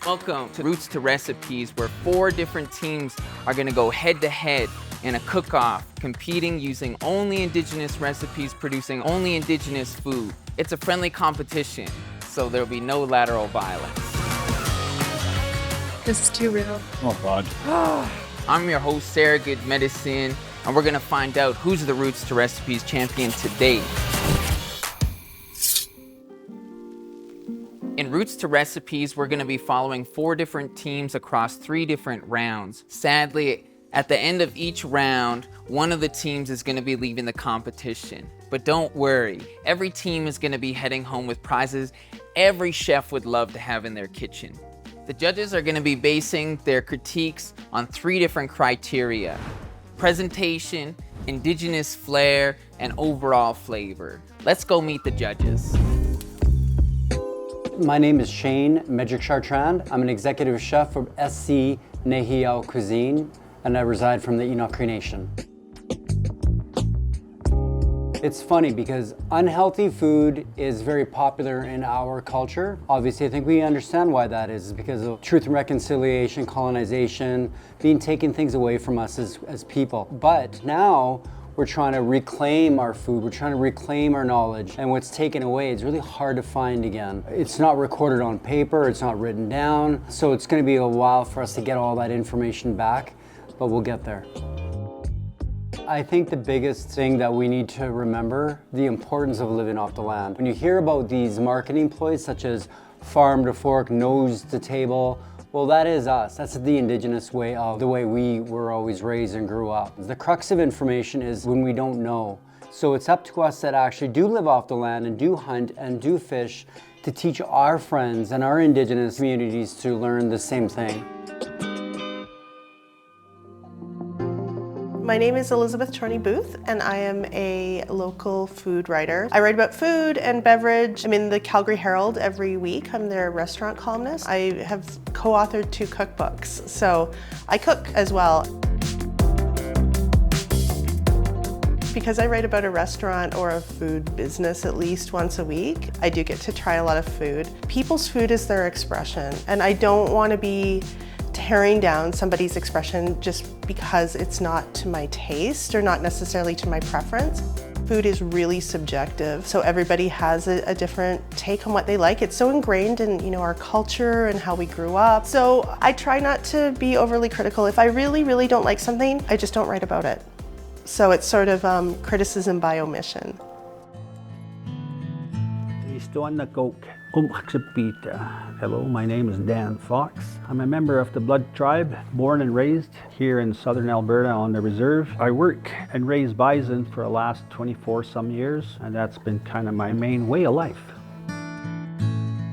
Welcome to Roots to Recipes, where 4 different teams are gonna go head to head in a cook-off, competing using only Indigenous recipes, producing only Indigenous food. It's a friendly competition, so there'll be no lateral violence. This is too real. Oh God. I'm your host, Sarah Good Medicine, and we're gonna find out who's the Roots to Recipes champion today. In Roots to Recipes, we're gonna be following 4 different teams across 3 different rounds. Sadly, at the end of each round, one of the teams is gonna be leaving the competition. But don't worry, every team is gonna be heading home with prizes every chef would love to have in their kitchen. The judges are gonna be basing their critiques on 3 different criteria: presentation, Indigenous flair, and overall flavor. Let's go meet the judges. My name is Shane Mederic Chartrand. I'm an executive chef for SC Nehiyaw Cuisine, and I reside from the Enoch Cree Nation. It's funny because unhealthy food is very popular in our culture. Obviously, I think we understand why that is because of truth and reconciliation, colonization, being taken things away from us as people. But now, we're trying to reclaim our food, we're trying to reclaim our knowledge, and what's taken away is really hard to find again. It's not recorded on paper, it's not written down, so it's gonna be a while for us to get all that information back, but we'll get there. I think the biggest thing that we need to remember, the importance of living off the land. When you hear about these marketing ploys such as farm to fork, nose to table, well, that is us. That's the Indigenous way of the way we were always raised and grew up. The crux of information is when we don't know. So it's up to us that actually do live off the land and do hunt and do fish to teach our friends and our Indigenous communities to learn the same thing. My name is Elizabeth Chorney-Booth, and I am a local food writer. I write about food and beverage. I'm in the Calgary Herald every week. I'm their restaurant columnist. I have co-authored 2 cookbooks, so I cook as well. Because I write about a restaurant or a food business at least once a week, I do get to try a lot of food. People's food is their expression, and I don't want to be tearing down somebody's expression just because it's not to my taste or not necessarily to my preference. Food is really subjective, so everybody has a different take on what they like. It's so ingrained in our culture and how we grew up. So I try not to be overly critical. If I really, really don't like something, I just don't write about it. So it's sort of criticism by omission. Hello, my name is Dan Fox. I'm a member of the Blood Tribe, born and raised here in southern Alberta on the reserve. I work and raise bison for the last 24 some years, and that's been kind of my main way of life.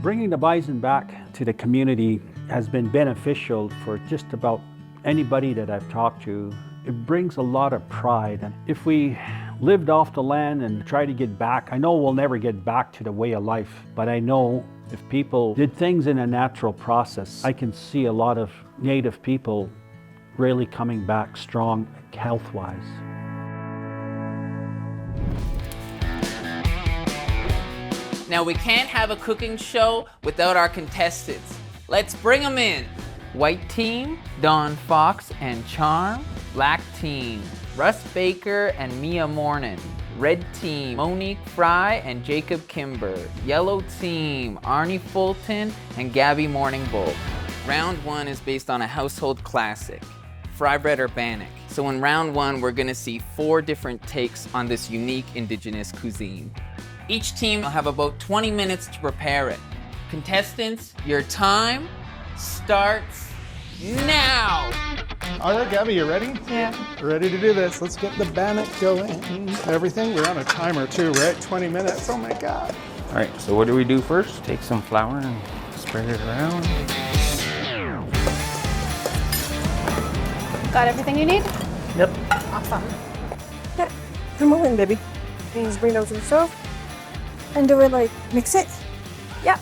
Bringing the bison back to the community has been beneficial for just about anybody that I've talked to. It brings a lot of pride, and if we lived off the land and try to get back, I know we'll never get back to the way of life, but I know if people did things in a natural process, I can see a lot of Native people really coming back strong health-wise. Now, we can't have a cooking show without our contestants. Let's bring them in. White team, Dawn Fox and Charm. Black team, Russ Baker and Mia Morin. Red team, Monique Fry and Jakob Kimber. Yellow team, Arne Fulton and Gabbie Morning Boak. Round 1 is based on a household classic, fry bread or bannock. So in round 1, we're gonna see 4 different takes on this unique Indigenous cuisine. Each team will have about 20 minutes to prepare it. Contestants, your time starts now. All right, Gabbie, you ready? Yeah. Ready to do this. Let's get the bannock going. Everything, we're on a timer too, right? 20 minutes, oh my God. All right, so what do we do first? Take some flour and spread it around. Got everything you need? Yep. Awesome. Yeah, come on in, baby. You just bring those to the stove and do it like, mix it. Yeah.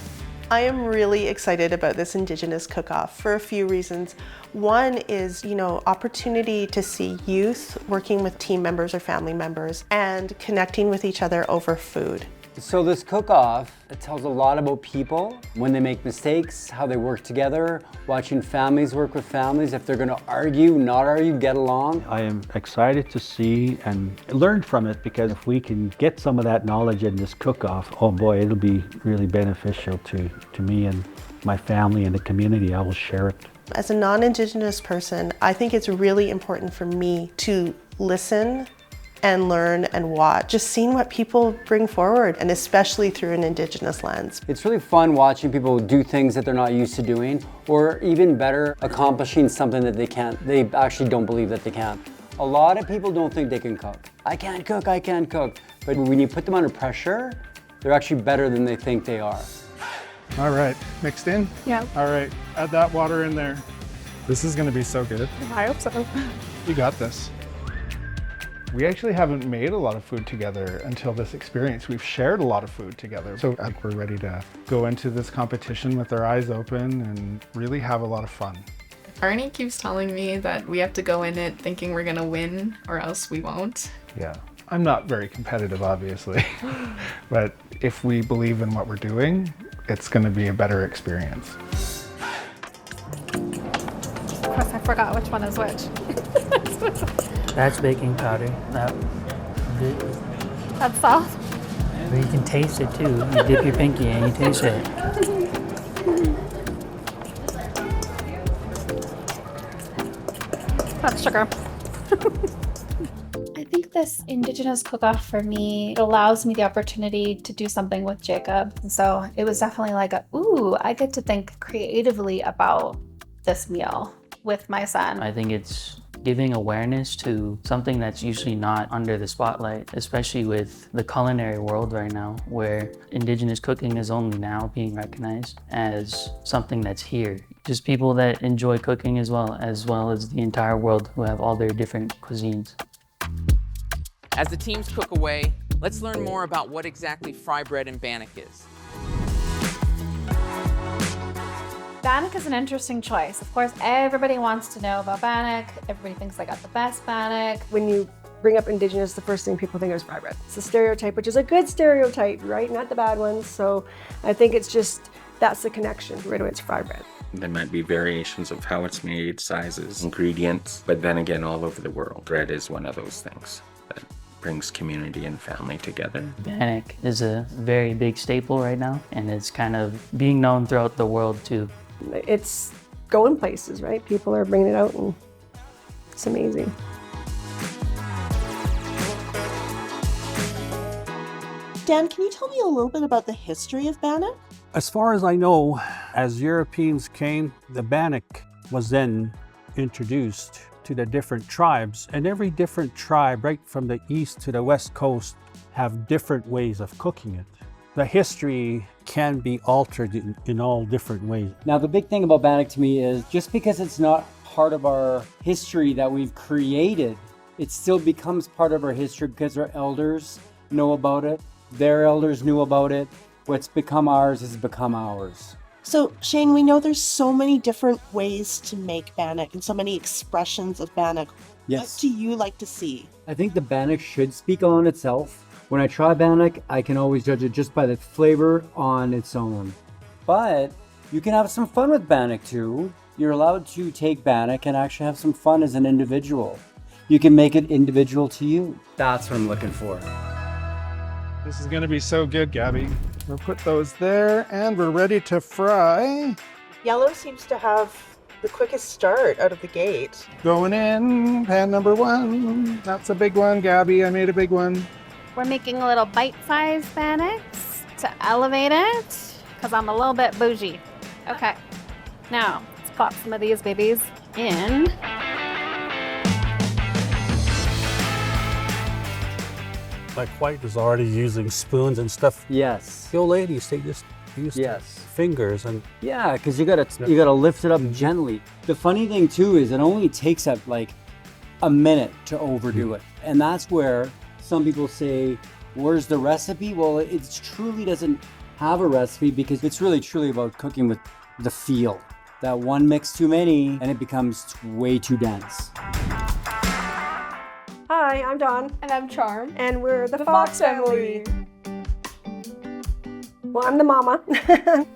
I am really excited about this Indigenous Cook Off for a few reasons. One is, opportunity to see youth working with team members or family members and connecting with each other over food. So this cook-off, it tells a lot about people, when they make mistakes, how they work together, watching families work with families, if they're gonna argue, not argue, get along. I am excited to see and learn from it, because if we can get some of that knowledge in this cook-off, oh boy, it'll be really beneficial to me and my family and the community. I will share it. As a non-Indigenous person, I think it's really important for me to listen and learn and watch, just seeing what people bring forward, and especially through an Indigenous lens. It's really fun watching people do things that they're not used to doing, or even better, accomplishing something that they actually don't believe that they can. A lot of people don't think they can cook. I can't cook, I can't cook. But when you put them under pressure, they're actually better than they think they are. All right, mixed in? Yeah. All right, add that water in there. This is gonna be so good. I hope so. You got this. We actually haven't made a lot of food together until this experience. We've shared a lot of food together. So I think we're ready to go into this competition with our eyes open and really have a lot of fun. Arne keeps telling me that we have to go in it thinking we're gonna win or else we won't. Yeah, I'm not very competitive, obviously, but if we believe in what we're doing, it's gonna be a better experience. Of course, I forgot which one is which. That's baking powder. That's soft. But you can taste it too. You dip your pinky and you taste it. That's sugar. I think this Indigenous cook-off for me, it allows me the opportunity to do something with Jakob. So it was definitely like, ooh, I get to think creatively about this meal with my son. I think it's giving awareness to something that's usually not under the spotlight, especially with the culinary world right now, where Indigenous cooking is only now being recognized as something that's here. Just people that enjoy cooking as well as the entire world who have all their different cuisines. As the teams cook away, let's learn more about what exactly fry bread and bannock is. Bannock is an interesting choice. Of course, everybody wants to know about bannock. Everybody thinks I got the best bannock. When you bring up Indigenous, the first thing people think of is fry bread. It's a stereotype, which is a good stereotype, right? Not the bad ones. So I think it's just, that's the connection. Right away, it's fry bread. There might be variations of how it's made, sizes, ingredients, but then again, all over the world. Bread is one of those things that brings community and family together. Bannock is a very big staple right now, and it's kind of being known throughout the world too. It's going places, right? People are bringing it out and it's amazing. Dan, can you tell me a little bit about the history of bannock? As far as I know, as Europeans came, the bannock was then introduced to the different tribes, and every different tribe, right from the east to the west coast, have different ways of cooking it. The history can be altered in all different ways. Now, the big thing about bannock to me is just because it's not part of our history that we've created, it still becomes part of our history because our elders know about it, their elders knew about it. What's become ours has become ours. So, Shane, we know there's so many different ways to make bannock and so many expressions of bannock. Yes. What do you like to see? I think the bannock should speak on itself. When I try bannock, I can always judge it just by the flavor on its own. But you can have some fun with bannock too. You're allowed to take bannock and actually have some fun as an individual. You can make it individual to you. That's what I'm looking for. This is gonna be so good, Gabbie. We'll put those there and we're ready to fry. Yellow seems to have the quickest start out of the gate. Going in, pan number 1. That's a big one, Gabbie. I made a big one. We're making a little bite-sized bannocks to elevate it, because I'm a little bit bougie. Okay, now let's pop some of these babies in. My wife is already using spoons and stuff. Yes. The old ladies, they just use fingers and yeah, because you gotta lift it up gently. The funny thing too is it only takes up like a minute to overdo it, and that's where some people say, "Where's the recipe?" Well, it truly doesn't have a recipe because it's really truly about cooking with the feel. That one mix too many, and it becomes way too dense. Hi, I'm Dawn. And I'm Charm. And we're the Fox family. Well, I'm the mama.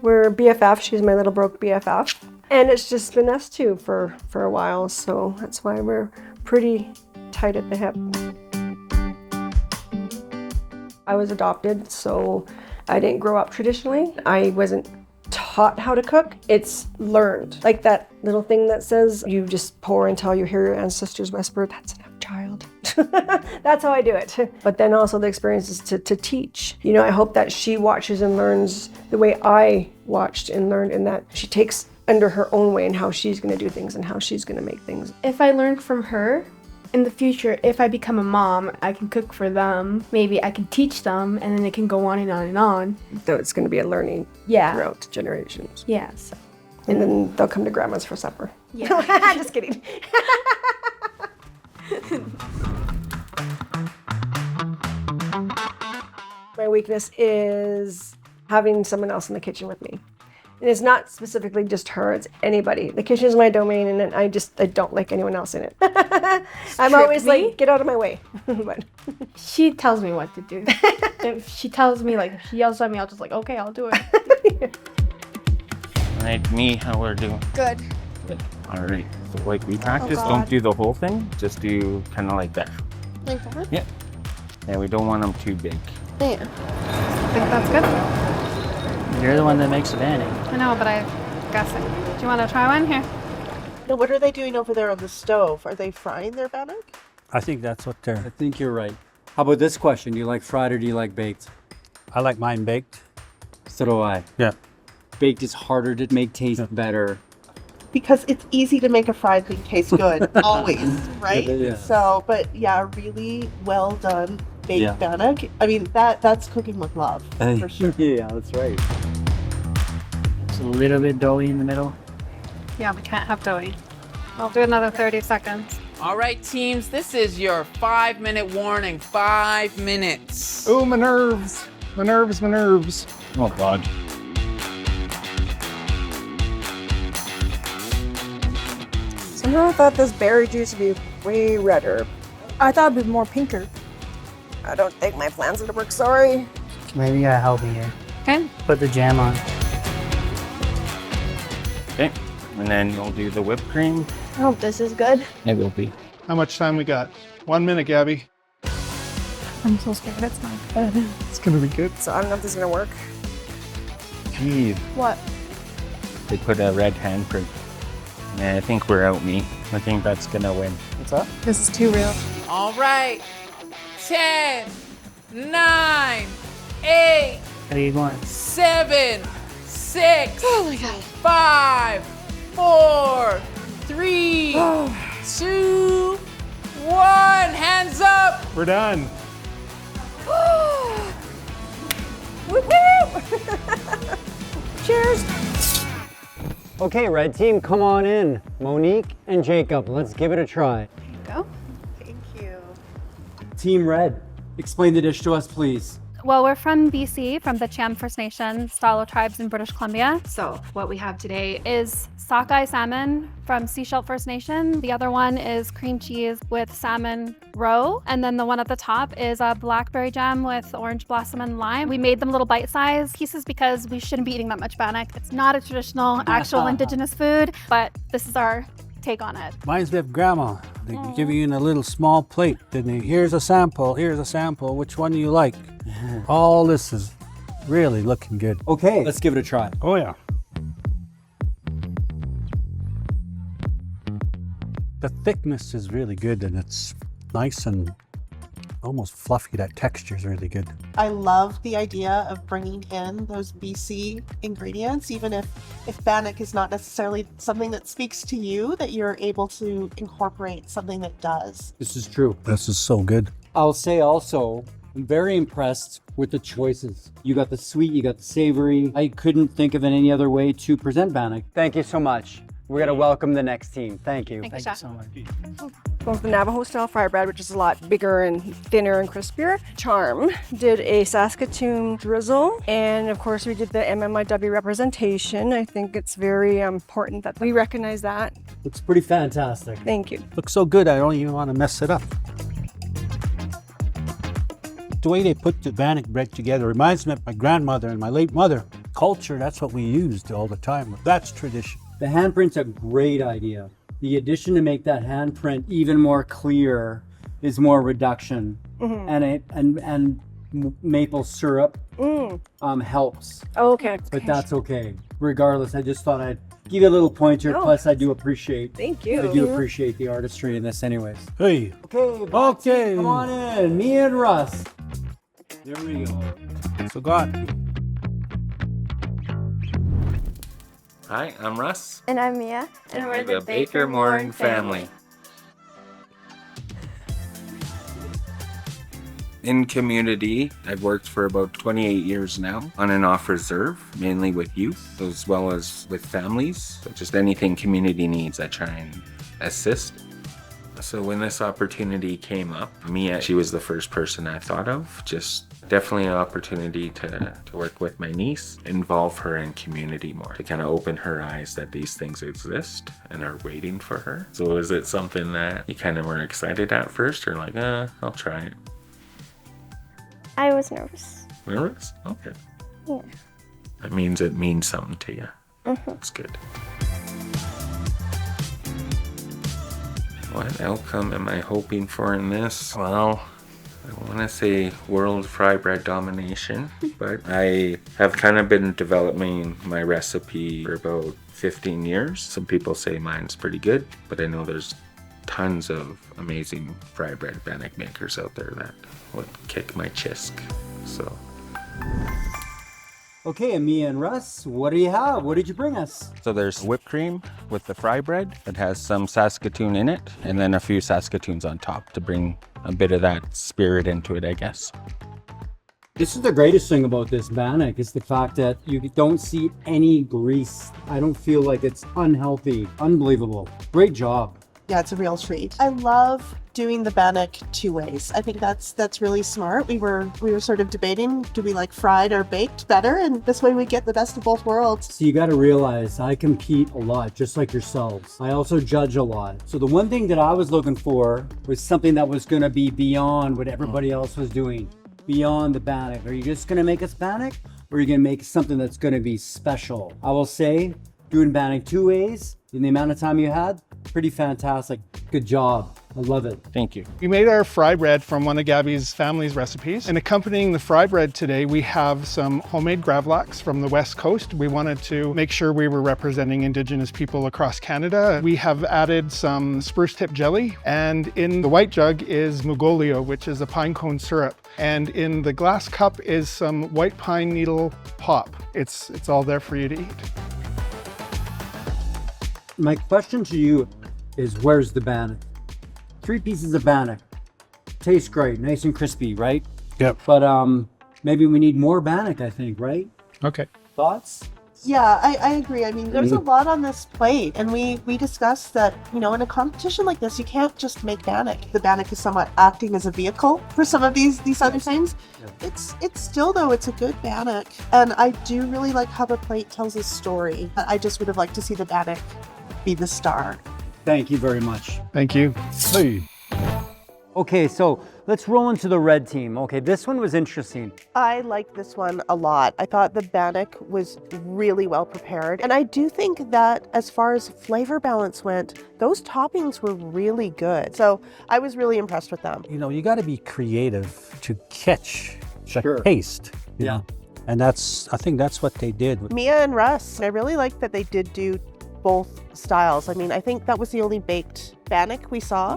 We're BFF. She's my little broke BFF. And it's just been us two for a while, so that's why we're pretty tight at the hip. I was adopted, so I didn't grow up traditionally. I wasn't taught how to cook. It's learned. Like that little thing that says you just pour until you hear your ancestors whisper, that's enough, child. That's how I do it. But then also the experience is to teach. You know, I hope that she watches and learns the way I watched and learned, and that she takes under her own way and how she's going to do things and how she's going to make things. If I learn from her, in the future, if I become a mom, I can cook for them. Maybe I can teach them, and then it can go on and on and on. So it's going to be a learning throughout generations. Yeah. So. And then they'll come to grandma's for supper. Yeah. Just kidding. My weakness is having someone else in the kitchen with me. And it's not specifically just her, it's anybody. The kitchen is my domain, and I don't like anyone else in it. I'm always like, get out of my way. But she tells me what to do. If she tells me, like, if she yells at me, I'll just like, okay, I'll do it. All right, me, how we're doing? Good. Good. All right. So like we practice, don't do the whole thing. Just do kind of like that. Like that? Yeah. Yeah, we don't want them too big. Yeah. I think that's good. You're the one that makes the bannock. I know, but I'm guessing. Do you want to try one? Here. Now, what are they doing over there on the stove? Are they frying their bannock? I think that's what they're... I think you're right. How about this question? Do you like fried or do you like baked? I like mine baked. So do I. Yeah. Baked is harder to make taste better. Because it's easy to make a fried thing taste good, always, right? Yeah. So, but yeah, really well done baked bannock. I mean, that's cooking with love, for sure. Yeah, that's right. It's a little bit doughy in the middle. Yeah, we can't have doughy. I'll do another 30 seconds. All right, teams, this is your 5-minute warning. 5 minutes. Oh, my nerves. My nerves, my nerves. Oh, God. somehow I thought this berry juice would be way redder. I thought it'd be more pinker. I don't think my plan's gonna work, sorry. Maybe you gotta help me here. Okay. Put the jam on. Okay, and then you'll do the whipped cream. I hope this is good. It will be. How much time we got? 1 minute, Gabbie. I'm so scared it's not good. It's gonna be good. So I don't know if this is gonna work. Gee, What? they put a red handprint. Yeah, I think we're out, me. I think that's gonna win. What's up? This is too real. All right. 10, 9, 8, How do you going? 7, 6, Oh my god. 5, 4, 3, 2, 1. Hands up. We're done. Cheers. Okay, red team, come on in. Monique and Jakob, let's give it a try. Go. Thank you. Team red, explain the dish to us, please. Well, we're from BC, from the Cham First Nation style of tribes in British Columbia. So what we have today is sockeye salmon from Seashell First Nation. The other one is cream cheese with salmon roe. And then the one at the top is a blackberry jam with orange blossom and lime. We made them little bite-sized pieces because we shouldn't be eating that much bannock. It's not a traditional, actual Indigenous food, but this is our take on it. Reminds me of Grandma. They give you in a little small plate. Then here's a sample, which one do you like? All this is really looking good. Okay, let's give it a try. Oh yeah. The thickness is really good and it's nice and almost fluffy. That texture is really good. I love the idea of bringing in those BC ingredients, even if bannock is not necessarily something that speaks to you, that you're able to incorporate something that does. This is true. This is so good. I'll say also, I'm very impressed with the choices. You got the sweet, you got the savory. I couldn't think of any other way to present bannock. Thank you so much. We're gonna welcome the next team. Thank you. Thank you, Thank you Chef. so much. Both the Navajo style fire bread, which is a lot bigger and thinner and crispier. Charm did a Saskatoon drizzle. And of course we did the MMIW representation. I think it's very important that we recognize that. Looks pretty fantastic. Thank you. Looks so good I don't even want to mess it up. the way they put the bannock bread together reminds me of my grandmother and my late mother. Culture, that's what we used all the time. That's tradition. The handprint's a great idea. The addition to make that handprint even more clear is more reduction, and maple syrup helps. Oh, okay. But that's okay. Regardless, I just thought I'd give you a little pointer. No. Plus, I do appreciate. Thank you. I do appreciate the artistry in this, anyways. Hey. Okay. Come on in. Me and Russ. There we go. So God. Hi, I'm Russ. And I'm Mia. And we're the Baker Morin family. In community, I've worked for about 28 years now, on and off reserve, mainly with youth, as well as with families. So just anything community needs, I try and assist. So when this opportunity came up, Mia, she was the first person I thought of. Just definitely an opportunity to work with my niece, involve her in community more, to kind of open her eyes that these things exist and are waiting for her. So is it something that you kind of were excited at first, or like, I'll try it? I was nervous. Nervous? Okay. Yeah. That means it means something to you. That's good. What outcome am I hoping for in this? Well, I want to say world fry bread domination, but I have kind of been developing my recipe for about 15 years. Some people say mine's pretty good, but I know there's tons of amazing fry bread bannock makers out there that would kick my chisk. So. Okay, and Mia and Russ, what do you have? What did you bring us? So there's whipped cream with the fry bread that has some Saskatoon in it, and then a few Saskatoons on top to bring a bit of that spirit into it, I guess. This is the greatest thing about this bannock, is the fact that you don't see any grease. I don't feel like it's unhealthy. Unbelievable. Great job. Yeah, it's a real treat. I love doing the bannock two ways. I think that's really smart. We were sort of debating, do we like fried or baked better? And this way we get the best of both worlds. So you got to realize I compete a lot, just like yourselves. I also judge a lot. So the one thing that I was looking for was something that was going to be beyond what everybody else was doing, beyond the bannock. Are you just going to make us bannock, or are you going to make something that's going to be special? I will say, doing bannock two ways in the amount of time you had, pretty fantastic. Good job. I love it. Thank you. We made our fry bread from one of Gabbie's family's recipes. And accompanying the fry bread today, we have some homemade gravlax from the West Coast. We wanted to make sure we were representing Indigenous people across Canada. We have added some spruce tip jelly, and in the white jug is mugolio, which is a pine cone syrup. And in the glass cup is some white pine needle pop. It's all there for you to eat. My question to you is, where's the bannock? 3 pieces of bannock. Tastes great, nice and crispy, right? Yep. But maybe we need more bannock, I think, right? Okay. Thoughts? Yeah, I agree. I mean, there's a lot on this plate, and we discussed that, in a competition like this, you can't just make bannock. The bannock is somewhat acting as a vehicle for some of these other things. Yeah. It's still, though, it's a good bannock, and I do really like how the plate tells a story. I just would have liked to see the bannock be the star. Thank you very much. Thank you. Hey. Okay, so let's roll into the red team. Okay, this one was interesting. I liked this one a lot. I thought the bannock was really well prepared. And I do think that as far as flavor balance went, those toppings were really good. So I was really impressed with them. You got to be creative to catch the taste. Yeah. And I think that's what they did. Mia and Russ, I really liked that they did do both styles. I mean, I think that was the only baked bannock we saw.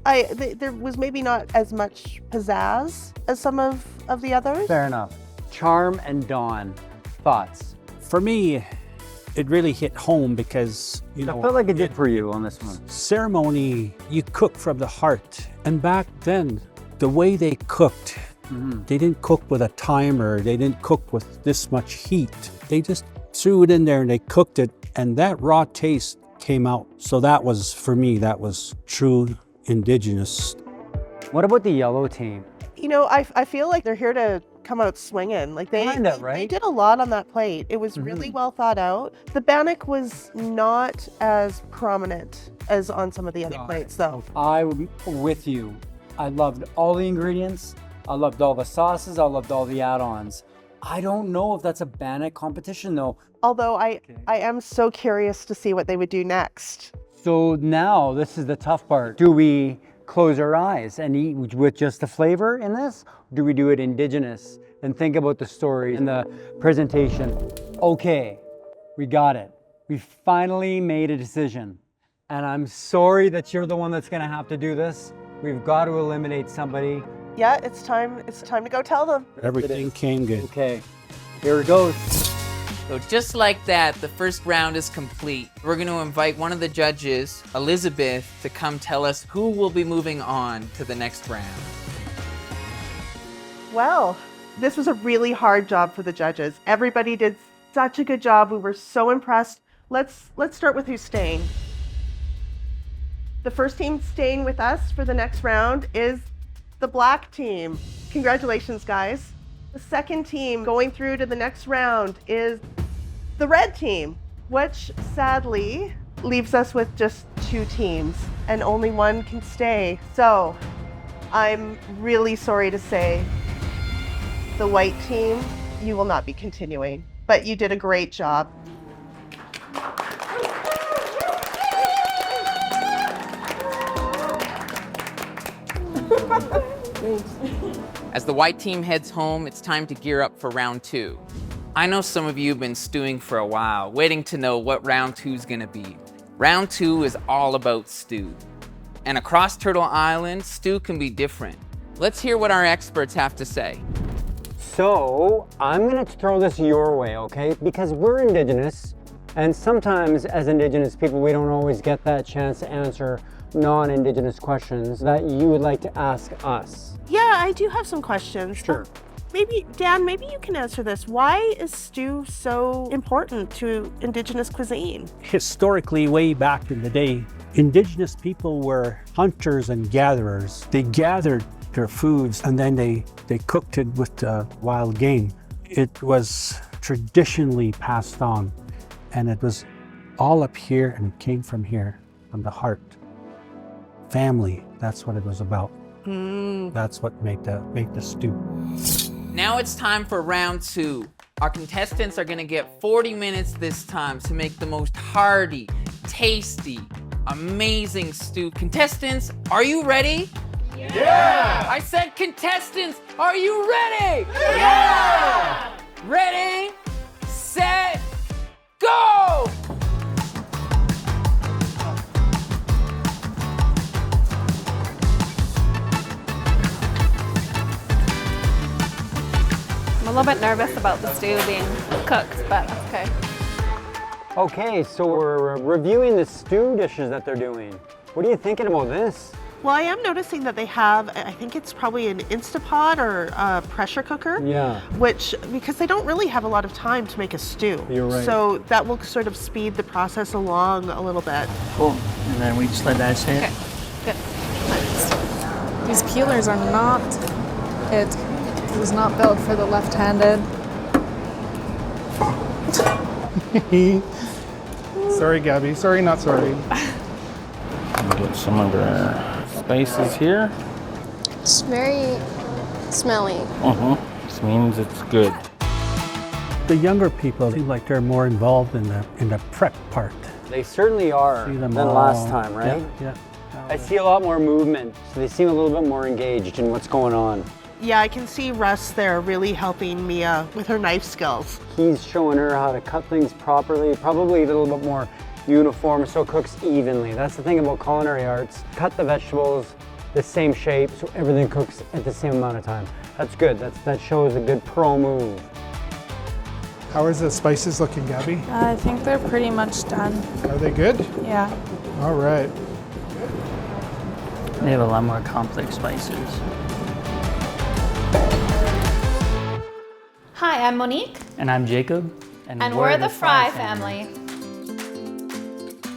There was maybe not as much pizzazz as some of the others. Fair enough. Charm and Dawn, thoughts? For me, it really hit home because, I felt like it did for you on this one. Ceremony, you cook from the heart. And back then, the way they cooked, they didn't cook with a timer. They didn't cook with this much heat. They just threw it in there and they cooked it, and that raw taste came out. So that was, for me, that was true Indigenous. What about the yellow team? I feel like they're here to come out swinging. Like they did a lot on that plate. It was really well thought out. The bannock was not as prominent as on some of the other plates, though. I'm with you. I loved all the ingredients. I loved all the sauces. I loved all the add-ons. I don't know if that's a Bannock competition though. Although I am so curious to see what they would do next. So now this is the tough part. Do we close our eyes and eat with just the flavor in this? Do we do it Indigenous and think about the story and the presentation? Okay, we got it. We finally made a decision. And I'm sorry that you're the one that's gonna have to do this. We've got to eliminate somebody. Yeah, it's time to go tell them. Everything came good. Okay, here it goes. So just like that, the first round is complete. We're going to invite one of the judges, Elizabeth, to come tell us who will be moving on to the next round. Well, this was a really hard job for the judges. Everybody did such a good job. We were so impressed. Let's start with who's staying. The first team staying with us for the next round is the black team. Congratulations, guys. The second team going through to the next round is the red team, which sadly leaves us with just 2 teams and only one can stay. So I'm really sorry to say, the white team, you will not be continuing, but you did a great job. As the white team heads home, it's time to gear up for round 2. I know some of you have been stewing for a while, waiting to know what round 2 is gonna be. Round 2 is all about stew. And across Turtle Island, stew can be different. Let's hear what our experts have to say. So I'm gonna throw this your way, okay? Because we're Indigenous, and sometimes as Indigenous people, we don't always get that chance to answer non-Indigenous questions that you would like to ask us. Yeah, I do have some questions. Sure. Maybe, Dan, maybe you can answer this. Why is stew so important to Indigenous cuisine? Historically, way back in the day, Indigenous people were hunters and gatherers. They gathered their foods and then they cooked it with wild game. It was traditionally passed on, and it was all up here and it came from here, from the heart. Family, that's what it was about. That's what made the stew. Now it's time for round 2. Our contestants are gonna get 40 minutes this time to make the most hearty, tasty, amazing stew. Contestants, are you ready? Yeah! I said contestants, are you ready? Yeah! Ready, set, go! I'm a little bit nervous about the stew being cooked, but that's okay. Okay, so we're reviewing the stew dishes that they're doing. What are you thinking about this? Well, I am noticing that they have, I think it's probably an Instapot or a pressure cooker. Yeah. Which, because they don't really have a lot of time to make a stew. You're right. So that will sort of speed the process along a little bit. Cool. And then we just let that sit. Okay, good. These peelers are not it. It was not built for the left-handed. Sorry, Gabbie. Sorry, not sorry. Get some of our spices here. It's very smelly. This means it's good. The younger people seem like they're more involved in the prep part. They certainly are See than them all. last time, right? Yeah. I see a lot more movement, so they seem a little bit more engaged in what's going on. Yeah, I can see Russ there really helping Mia with her knife skills. He's showing her how to cut things properly, probably a little bit more uniform so it cooks evenly. That's the thing about culinary arts. Cut the vegetables the same shape so everything cooks at the same amount of time. That's good. That shows a good pro move. How is the spices looking, Gabbie? I think they're pretty much done. Are they good? Yeah. All right. They have a lot more complex spices. Hi, I'm Monique. And I'm Jakob. And we're the Fry family.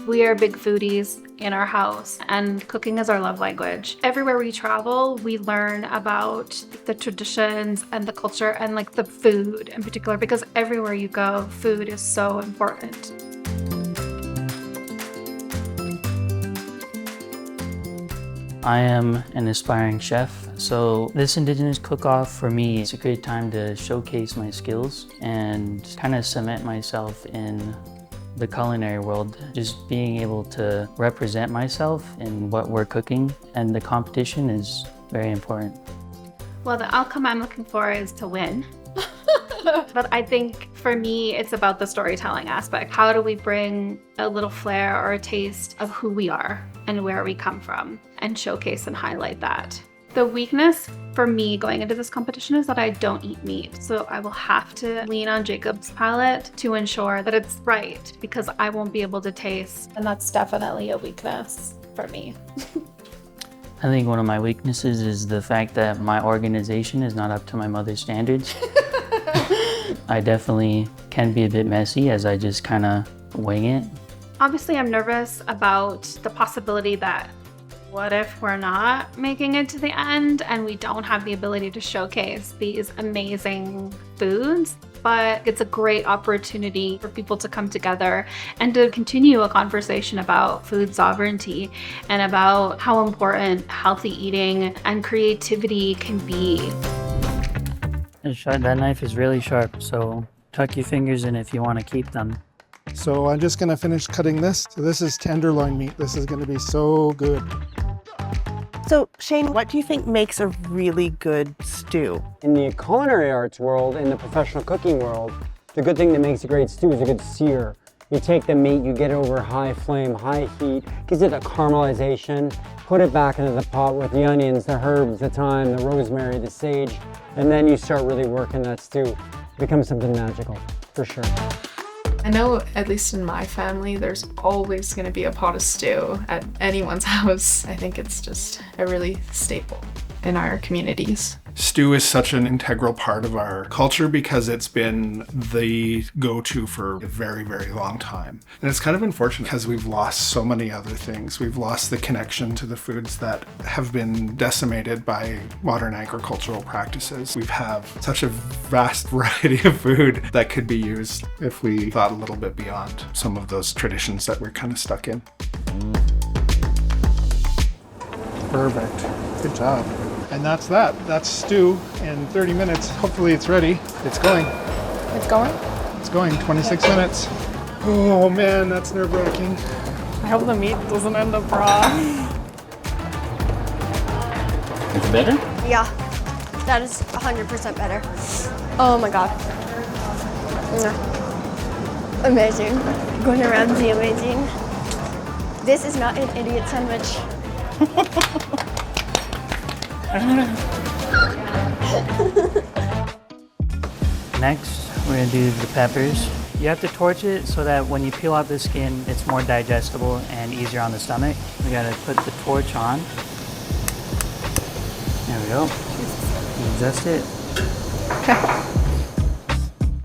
We are big foodies in our house, and cooking is our love language. Everywhere we travel, we learn about the traditions and the culture and like the food in particular, because everywhere you go, food is so important. I am an aspiring chef, So this Indigenous Cook Off for me is a great time to showcase my skills and kind of cement myself in the culinary world. Just being able to represent myself in what we're cooking, and the competition is very important. Well, the outcome I'm looking for is to win. But I think for me, it's about the storytelling aspect. How do we bring a little flair or a taste of who we are and where we come from and showcase and highlight that? The weakness for me going into this competition is that I don't eat meat. So I will have to lean on Jakob's palate to ensure that it's right, because I won't be able to taste. And that's definitely a weakness for me. I think one of my weaknesses is the fact that my organization is not up to my mother's standards. I definitely can be a bit messy as I just kind of wing it. Obviously, I'm nervous about the possibility that what if we're not making it to the end and we don't have the ability to showcase these amazing foods? But it's a great opportunity for people to come together and to continue a conversation about food sovereignty and about how important healthy eating and creativity can be. That knife is really sharp, so tuck your fingers in if you want to keep them. So I'm just gonna finish cutting this. So this is tenderloin meat. This is gonna be so good. So Shane, what do you think makes a really good stew? In the culinary arts world, in the professional cooking world, the good thing that makes a great stew is a good sear. You take the meat, you get it over high flame, high heat, gives it a caramelization, put it back into the pot with the onions, the herbs, the thyme, the rosemary, the sage, and then you start really working that stew. It becomes something magical, for sure. I know, at least in my family, there's always going to be a pot of stew at anyone's house. I think it's just a really staple in our communities. Stew is such an integral part of our culture because it's been the go-to for a very, very long time. And it's kind of unfortunate because we've lost so many other things. We've lost the connection to the foods that have been decimated by modern agricultural practices. We have such a vast variety of food that could be used if we thought a little bit beyond some of those traditions that we're kind of stuck in. Perfect. Good job. And that's that. That's stew in 30 minutes. Hopefully it's ready. It's going. It's going? It's going. 26 minutes. Oh man, that's nerve-wracking. I hope the meat doesn't end up raw. Is it better? Yeah, that is 100% better. Oh my god. Amazing. Gordon Ramsay, amazing. This is not an idiot sandwich. Next, we're gonna do the peppers. You have to torch it so that when you peel out the skin, it's more digestible and easier on the stomach. We gotta put the torch on. There we go. Adjust it.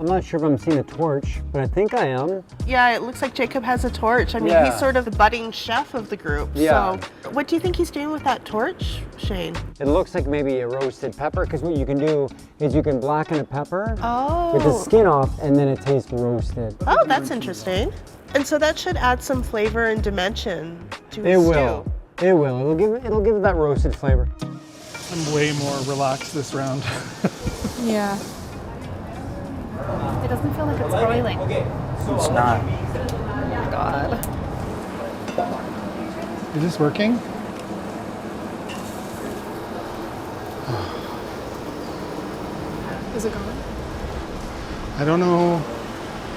I'm not sure if I'm seeing a torch, but I think I am. Yeah, it looks like Jakob has a torch. I mean, Yeah. he's sort of the budding chef of the group. Yeah. So what do you think he's doing with that torch, Shane? It looks like maybe a roasted pepper, because what you can do is you can blacken a pepper Oh. with the skin off, and then it tastes roasted. Oh, that's interesting. And so that should add some flavor and dimension to It his will. stew. It will. It'll give it that roasted flavor. I'm way more relaxed this round. Yeah. It doesn't feel like it's broiling. It's not. God. Is this working? Is it going? I don't know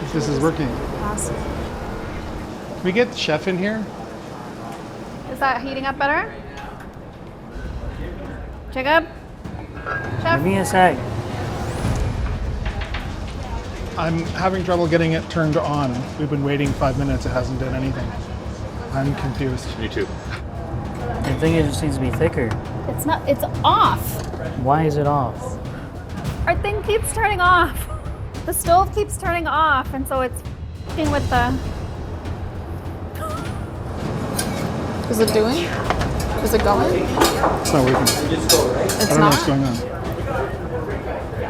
if this is working. Awesome. Can we get the chef in here? Is that heating up better? Jakob? Chef? Give me a sec. I'm having trouble getting it turned on. We've been waiting 5 minutes. It hasn't done anything. I'm confused. Me too. The thing is, it just needs to be thicker. It's not, it's off. Why is it off? Our thing keeps turning off. The stove keeps turning off, and so it's f***ing with the... Is it doing? Is it going? It's not working. It's I don't know what's going on.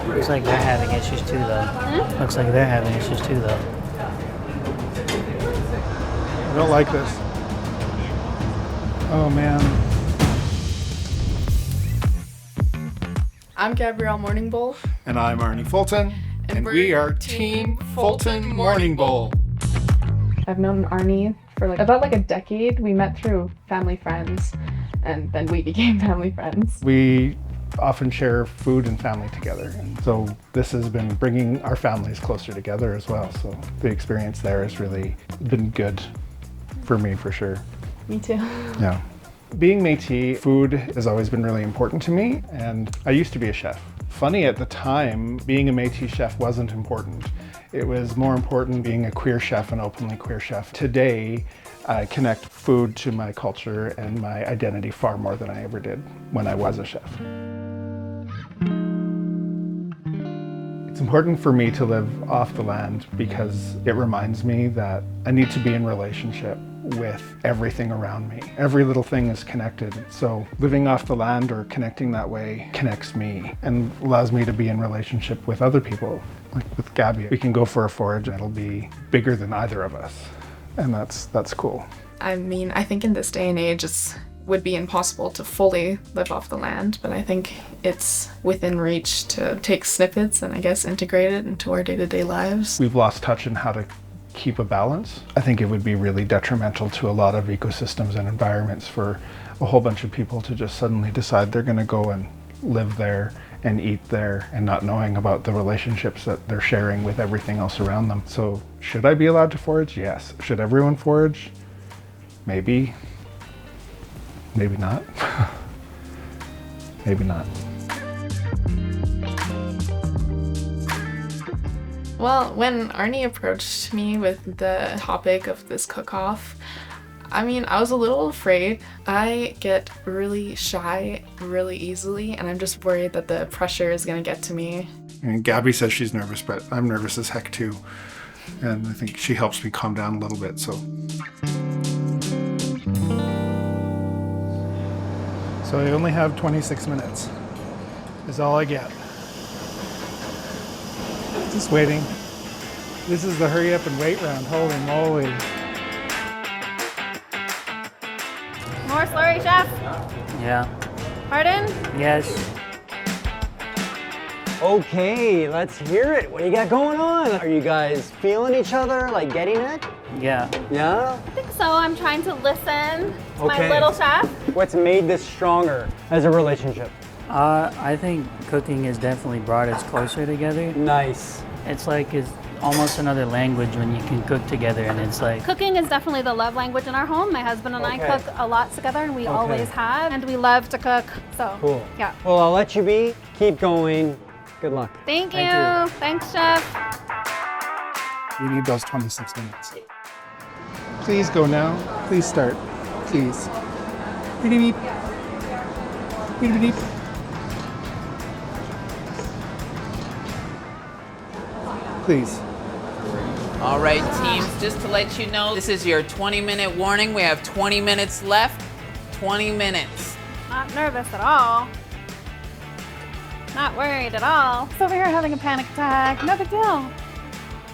Looks like they're having issues too, though. Looks like they're having issues too, though. I don't like this. Oh man. I'm Gabrielle Morning Bowl. And I'm Arne Fulton. And we are Team Fulton Morning Bowl. I've known Arne for about a decade. We met through family friends, and then we became family friends. We often share food and family together. And so this has been bringing our families closer together as well. So the experience there has really been good for me, for sure. Me too. Yeah. Being Métis, food has always been really important to me, and I used to be a chef. Funny, at the time, being a Métis chef wasn't important. It was more important being a queer chef, an openly queer chef. Today, I connect food to my culture and my identity far more than I ever did when I was a chef. It's important for me to live off the land because it reminds me that I need to be in relationship with everything around me. Every little thing is connected. So living off the land or connecting that way connects me and allows me to be in relationship with other people. Like with Gabbie, we can go for a forage and it'll be bigger than either of us. And that's cool. I mean, I think in this day and age, it would be impossible to fully live off the land, but I think it's within reach to take snippets and I guess integrate it into our day-to-day lives. We've lost touch in how to keep a balance. I think it would be really detrimental to a lot of ecosystems and environments for a whole bunch of people to just suddenly decide they're going to go and live there and eat there and not knowing about the relationships that they're sharing with everything else around them. So should I be allowed to forage? Yes. Should everyone forage? Maybe. Maybe not. Maybe not. Well, when Arne approached me with the topic of this cook-off, I mean, I was a little afraid. I get really shy really easily, and I'm just worried that the pressure is gonna get to me. And Gabbie says she's nervous, but I'm nervous as heck too. And I think she helps me calm down a little bit, so. So I only have 26 minutes, is all I get. Just waiting. This is the hurry up and wait round, holy moly. More slurry, chef? Yeah. Pardon? Yes. Okay, let's hear it. What do you got going on? Are you guys feeling each other, like getting it? Yeah. Yeah? I think so. I'm trying to listen to Okay. my little chef. What's made this stronger as a relationship? I think cooking has definitely brought us closer together. Nice. It's almost another language when you can cook together, and it's like... Cooking is definitely the love language in our home. My husband and I cook a lot together, and we always have, and we love to cook, so Cool. yeah. Well, I'll let you be. Keep going. Good luck. Thank you. Thanks, chef. We need those 26 minutes. Please go now. Please start. Please. Beep, beep. Beep, beep. Please. All right, teams, just to let you know, this is your 20-minute warning. We have 20 minutes left. 20 minutes. Not nervous at all. Not worried at all. Just over here having a panic attack. No big deal.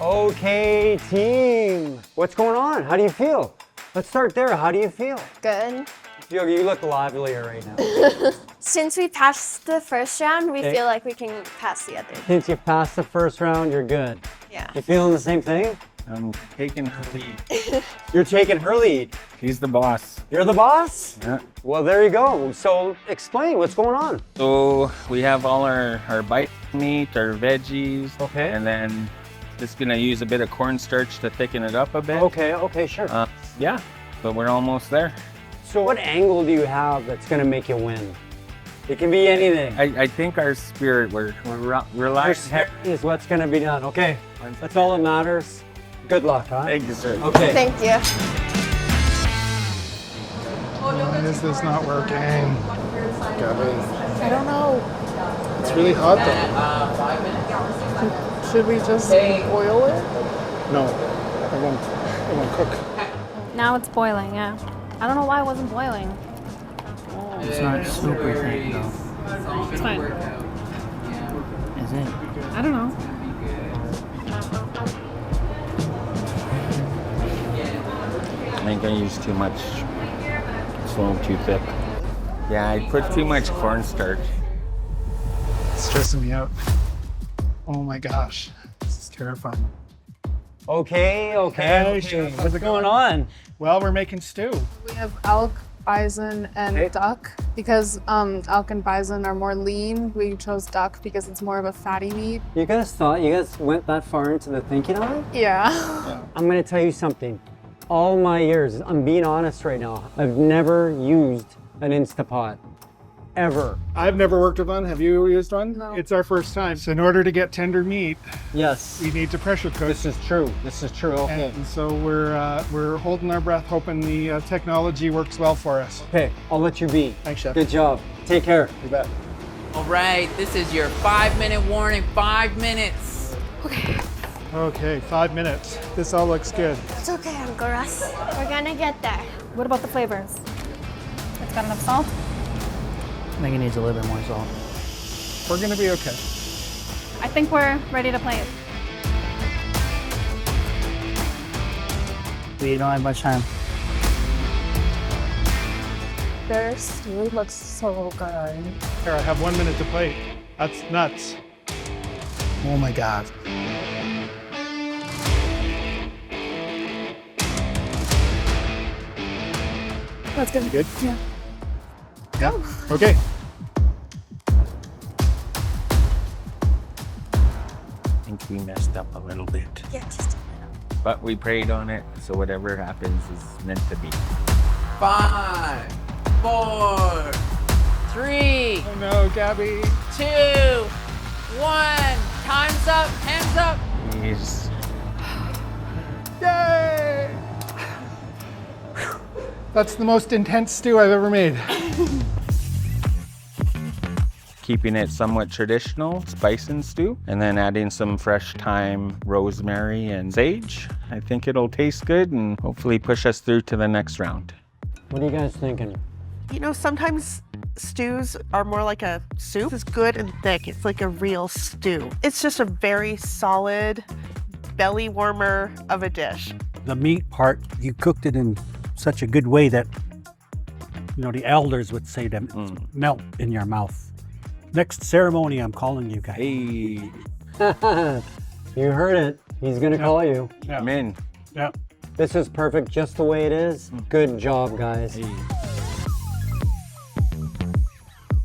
Okay, team. What's going on? How do you feel? Let's start there. How do you feel? Good. You look livelier right now. Since we passed the first round, we feel like we can pass the other. Since you passed the first round, you're good. Yeah. You feeling the same thing? I'm taking her lead. You're taking her lead. She's the boss. You're the boss? Yeah. Well, there you go. So explain what's going on. So we have all our bite meat, our veggies. Okay. And then just gonna use a bit of cornstarch to thicken it up a bit. Okay, sure. Yeah, but we're almost there. So what angle do you have that's gonna make you win? It can be anything. I think our spirit, we're Your relaxed. spirit is what's gonna be done. Okay, that's all that matters. Good luck, huh? Thank you, sir. Okay. Thank you. Why is this not working? I don't know. It's really hot though. Should we just boil it? No, it won't cook. Now it's boiling, yeah. I don't know why it wasn't boiling. It's not super thick, though. It's fine. Is it? I don't know. I think I used too much. It's a little too thick. Yeah, I put too much cornstarch. It's stressing me out. Oh my gosh, this is terrifying. Okay. Chef, What's going on? Well, we're making stew. We have elk, bison, and duck. Because elk and bison are more lean, we chose duck because it's more of a fatty meat. You guys went that far into the thinking of it? Yeah. I'm gonna tell you something. All my years, I'm being honest right now, I've never used an Instapot. Ever. I've never worked with one. Have you used one? No. It's our first time. So in order to get tender meat, Yes. we need to pressure cook. This is true. Okay. And so we're holding our breath, hoping the technology works well for us. Okay, I'll let you be. Thanks, Chef. Good job. Take care. You bet. All right, this is your 5-minute warning. 5 minutes. Okay, 5 minutes. This all looks good. It's okay, Uncle Russ. We're gonna get there. What about the flavors? It's got enough salt? I think it needs a little bit more salt. We're gonna be okay. I think we're ready to play it. We don't have much time. Their stew looks so good. Here, I have 1 minute to plate. That's nuts. Oh my God. That's good. Good? Yeah. Yeah. Okay. I think we messed up a little bit. Yeah, just a little. But we prayed on it, so whatever happens is meant to be. 5, 4, 3, Oh no, Gabbie. 2, 1. Time's up. Hands up. Jeez. Yay! That's the most intense stew I've ever made. Keeping it somewhat traditional, spice and stew, and then adding some fresh thyme, rosemary, and sage. I think it'll taste good and hopefully push us through to the next round. What are you guys thinking? You know, sometimes stews are more like a soup. It's good and thick. It's like a real stew. It's just a very solid belly warmer of a dish. The meat part, you cooked it in such a good way that, you know, the elders would say that melt in your mouth. Next ceremony, I'm calling you guys. Hey, You heard it. He's gonna call you. Yeah. I'm in. Yeah. This is perfect just the way it is. Good job, guys. Hey.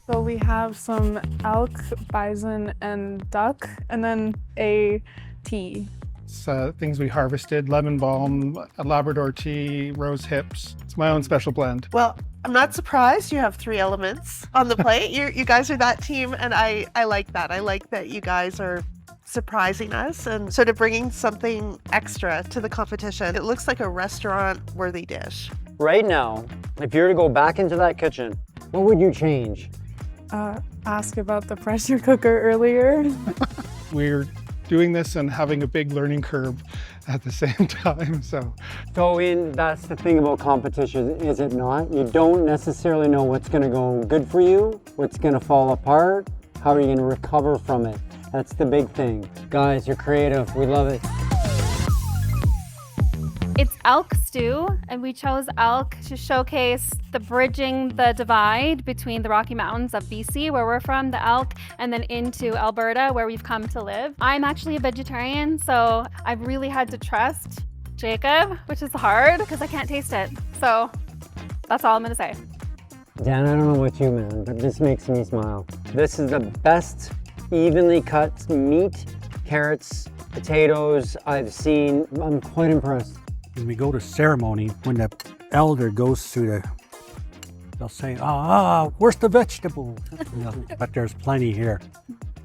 So we have some elk, bison, and duck, and then a tea. It's things we harvested, lemon balm, a Labrador tea, rose hips. It's my own special blend. Well, I'm not surprised you have 3 elements on the plate. You guys are that team, and I like that. I like that you guys are surprising us and sort of bringing something extra to the competition. It looks like a restaurant-worthy dish. Right now, if you were to go back into that kitchen, what would you change? Ask about the pressure cooker earlier. We're doing this and having a big learning curve at the same time, so. So that's the thing about competition, is it not? You don't necessarily know what's gonna go good for you, what's gonna fall apart, how are you gonna recover from it? That's the big thing. Guys, you're creative, we love it. It's elk stew, and we chose elk to showcase the bridging the divide between the Rocky Mountains of BC, where we're from, the elk, and then into Alberta, where we've come to live. I'm actually a vegetarian, so I've really had to trust Jakob, which is hard because I can't taste it. So that's all I'm gonna say. Dan, I don't know what you, man, but this makes me smile. This is the best evenly cut meat, carrots, potatoes I've seen. I'm quite impressed. When we go to ceremony, when the elder goes through they'll say, where's the vegetable? You know, but there's plenty here.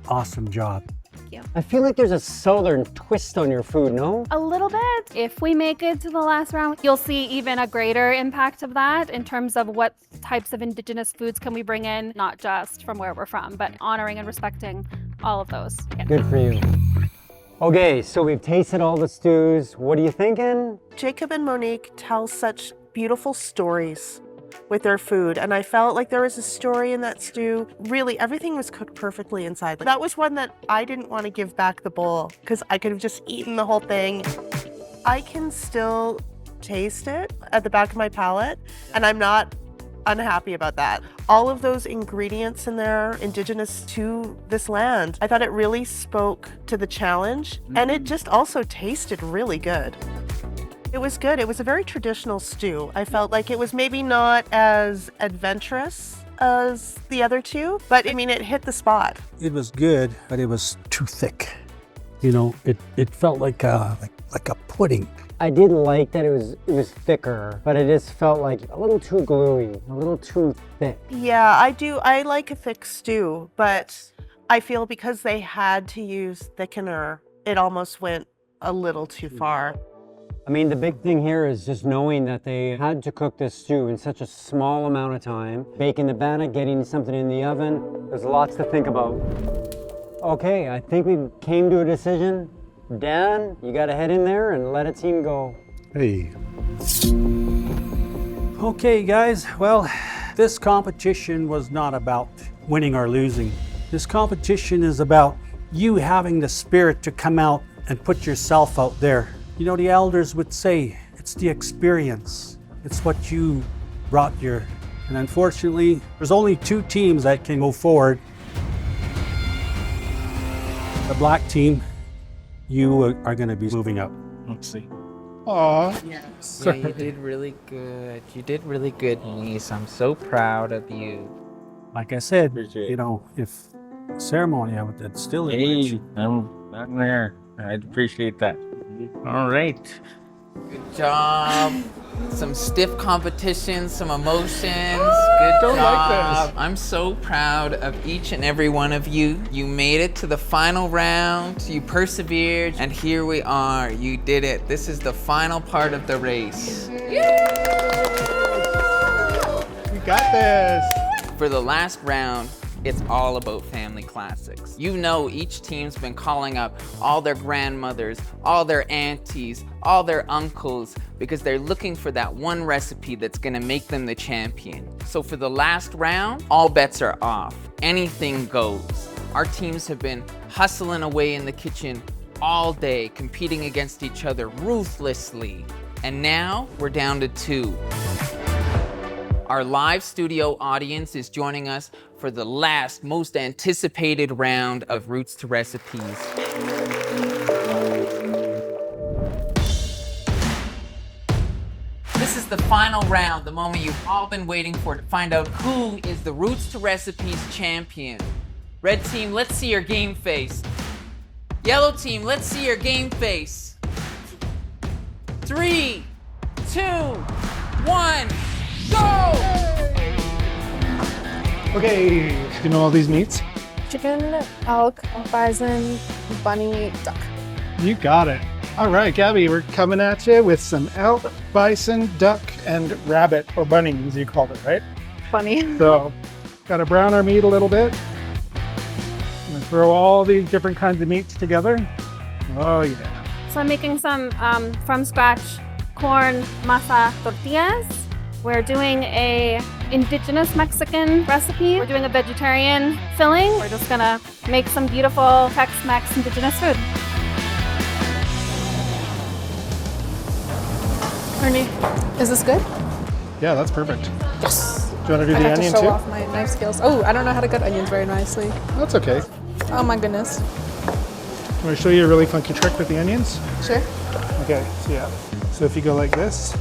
Awesome job. Thank you. I feel like there's a southern twist on your food, no? A little bit. If we make it to the last round, you'll see even a greater impact of that in terms of what types of Indigenous foods can we bring in, not just from where we're from, but honoring and respecting all of those. Yeah. Good for you. Okay, so we've tasted all the stews. What are you thinking? Jakob and Monique tell such beautiful stories with their food, and I felt like there was a story in that stew. Really, everything was cooked perfectly inside. That was one that I didn't want to give back the bowl because I could have just eaten the whole thing. I can still taste it at the back of my palate, and I'm not unhappy about that. All of those ingredients in there, indigenous to this land, I thought it really spoke to the challenge, and it just also tasted really good. It was good. It was a very traditional stew. I felt like it was maybe not as adventurous as the other two, but I mean, it hit the spot. It was good, but it was too thick. You know, it felt like a pudding. I did like that it was thicker, but it just felt like a little too gluey, a little too thick. Yeah, I do. I like a thick stew, but I feel because they had to use thickener, it almost went a little too far. I mean, the big thing here is just knowing that they had to cook this stew in such a small amount of time, baking the bannock, getting something in the oven. There's lots to think about. Okay, I think we came to a decision. Dan, you gotta head in there and let a team go. Hey. Okay, guys, well, this competition was not about winning or losing. This competition is about you having the spirit to come out and put yourself out there. You know, the elders would say, it's the experience. It's what you brought here. And unfortunately, there's only 2 teams that can go forward. The black team, you are going to be moving up. Let's see. Aw. Yes. Yeah, you did really good. You did really good, niece. I'm so proud of you. Like I said, you know, if ceremony, I would still. Hey, I'm not there. I'd appreciate that. All right. Good job. Some stiff competition, some emotions. Good job. Like this. I'm so proud of each and every one of you. You made it to the final round. You persevered, and here we are. You did it. This is the final part of the race. We got this. For the last round, it's all about family classics. You know, each team's been calling up all their grandmothers, all their aunties, all their uncles, because they're looking for that one recipe that's gonna make them the champion. So for the last round, all bets are off. Anything goes. Our teams have been hustling away in the kitchen all day, competing against each other ruthlessly. And now we're down to 2. Our live studio audience is joining us for the last, most anticipated round of Roots to Recipes. This is the final round, the moment you've all been waiting for to find out who is the Roots to Recipes champion. Red team, let's see your game face. Yellow team, let's see your game face. 3, 2, 1. Go! Okay, you know all these meats? Chicken, elk, bison, bunny, duck. You got it. All right, Gabbie, we're coming at you with some elk, bison, duck, and rabbit, or bunny, as you called it, right? Bunny. So, gotta brown our meat a little bit. I'm gonna throw all these different kinds of meats together. Oh yeah. So I'm making some from scratch corn masa tortillas. We're doing a indigenous Mexican recipe. We're doing a vegetarian filling. We're just gonna make some beautiful Tex-Mex indigenous food. Arne, is this good? Yeah, that's perfect. Yes! Do you want to do I the have onion to show too? off my knife skills. Oh, I don't know how to cut onions very nicely. That's okay. Oh my goodness. I'm going to show you a really funky trick with the onions. Sure. Okay, so yeah. So if you go like this,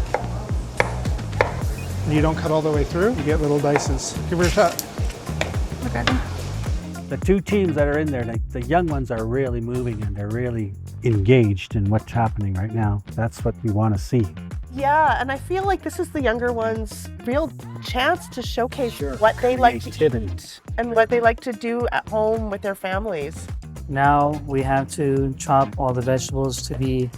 and you don't cut all the way through, you get little dices. Give her a shot. Okay. The 2 teams that are in there, the young ones are really moving and they're really engaged in what's happening right now. That's what we want to see. Yeah, and I feel like this is the younger ones' real chance to showcase what they like to eat and what they like to do at home with their families. Now we have to chop all the vegetables to be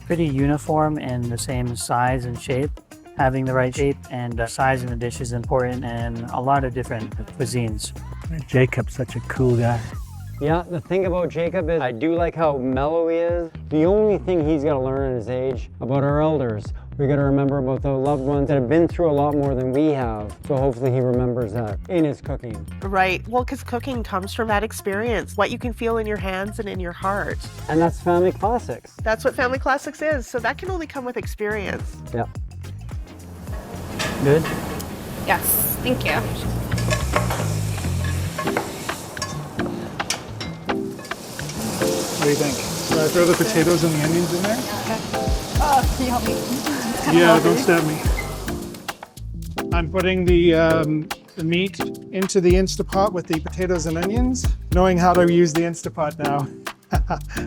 pretty uniform and the same size and shape. Having the right shape and size in the dish is important in a lot of different cuisines. Jakob's such a cool guy. Yeah, the thing about Jakob is I do like how mellow he is. The only thing he's got to learn at his age about our elders. We got to remember about the loved ones that have been through a lot more than we have. So hopefully he remembers that in his cooking. Right. Well, because cooking comes from that experience, what you can feel in your hands and in your heart. And that's family classics. That's what family classics is. So that can only come with experience. Yeah. Good? Yes. Thank you. What do you think? Should I throw the potatoes and the onions in there? Can you help me? Yeah, don't stab me. I'm putting the meat into the Instapot with the potatoes and onions. Knowing how to use the Instapot now,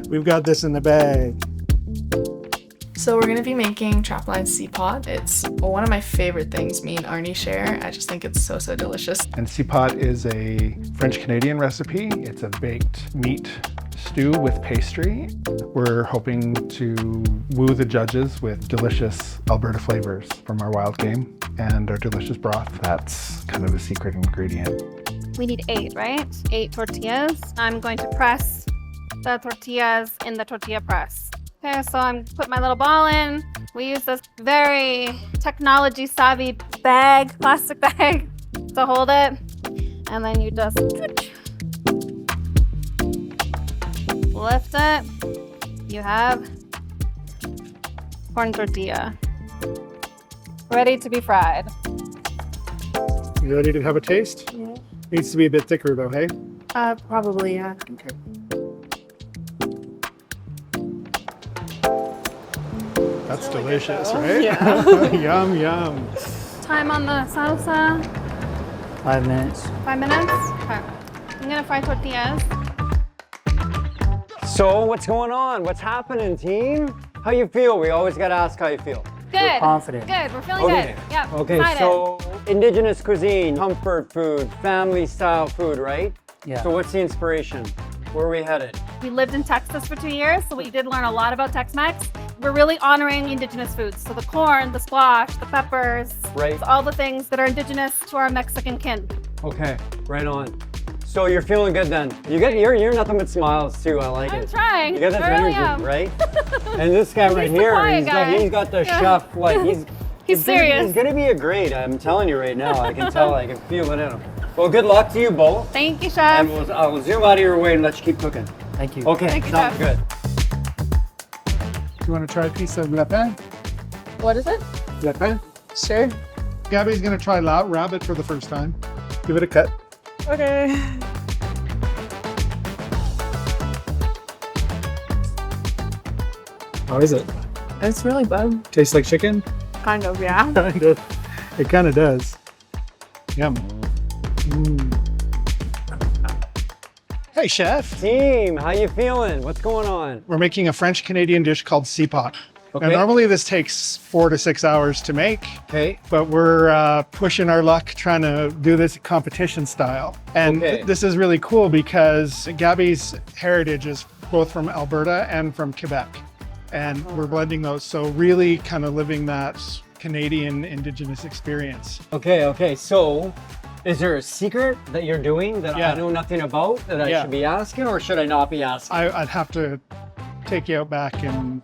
we've got this in the bag. So we're gonna be making trapline seapot. It's one of my favorite things me and Arne share. I just think it's so delicious. And seapot is a French-Canadian recipe. It's a baked meat stew with pastry. We're hoping to woo the judges with delicious Alberta flavors from our wild game and our delicious broth. That's kind of a secret ingredient. We need 8, right? 8 tortillas. I'm going to press the tortillas in the tortilla press. Okay, so I'm put my little ball in. We use this very technology savvy bag, plastic bag, to hold it. And then you just lift it. You have corn tortilla. Ready to be fried. You ready to have a taste? Yeah. Needs to be a bit thicker though, hey? Probably, yeah. Okay. That's really delicious, right? Yeah. Yum, yum. Time on the salsa. 5 minutes. 5 minutes? Okay. I'm gonna fry tortillas. So what's going on? What's happening, team? How you feel? We always gotta ask how you feel. Good. Confident. Good. We're feeling Okay. good. Yep. Okay, excited. so Indigenous cuisine, comfort food, family style food, right? Yeah. So what's the inspiration? Where are we headed? We lived in Texas for 2 years, so we did learn a lot about Tex-Mex. We're really honoring Indigenous foods. So the corn, the squash, the peppers, Right. all the things that are Indigenous to our Mexican kin. Okay, right on. So you're feeling good then. You're nothing but smiles too. I like I'm it. trying. You got that I really energy, am. right? And this guy right He's the here, quiet he's guy. got the Yeah. chef, like He's serious. He's gonna be a great. I'm telling you right now. I can tell. I can feel it in him. Well, good luck to you both. Thank you, Chef. And we'll zoom out of your way and let you keep cooking. Thank you. Okay, Thank you, sounds Chef. good. Do you want to try a piece of lapin? What is it? Lapin? Sure. Gabbie's gonna try rabbit for the first time. Give it a cut. Okay. How is it? It's really good. Tastes like chicken? Kind of, yeah. Kind of. It kind of does. Yum. Hey, chef. Team, how you feeling? What's going on? We're making a French-Canadian dish called seapot. Okay. Now, normally this takes 4 to 6 hours to make. Okay. But we're pushing our luck trying to do this competition style. And Okay. this is really cool because Gabbie's heritage is both from Alberta and from Quebec. And we're blending those. So really kind of living that Canadian Indigenous experience. Okay. So, is there a secret that you're doing that Yeah. I know nothing about that I Yeah. should be asking, or should I not be asking? I'd have to take you out back and...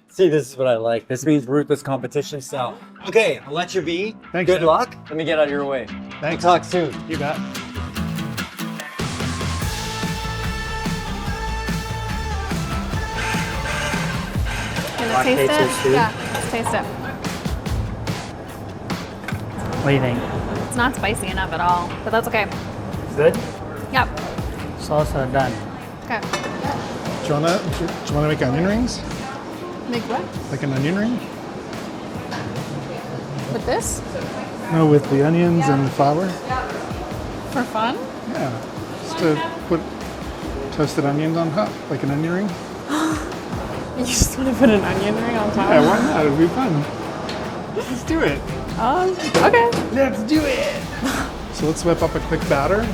See, this is what I like. This means ruthless competition style. Okay, I'll let you be. Thanks, Good Chef. luck. Let me get out of your way. Thanks. We'll talk soon. You bet. Gonna taste it? Yeah, let's taste it. What do you think? It's not spicy enough at all, but that's okay. Good? Yep. Salsa done. Okay. Do you wanna make onion rings? Make what? Like an onion ring? With this? No, with the onions and the flour. For fun? Yeah, just to put toasted onions on top, like an onion ring. You just want to put an onion ring on top? Yeah, why not? It'd be fun. Let's do it. Okay. Let's do it. So let's whip up a quick batter.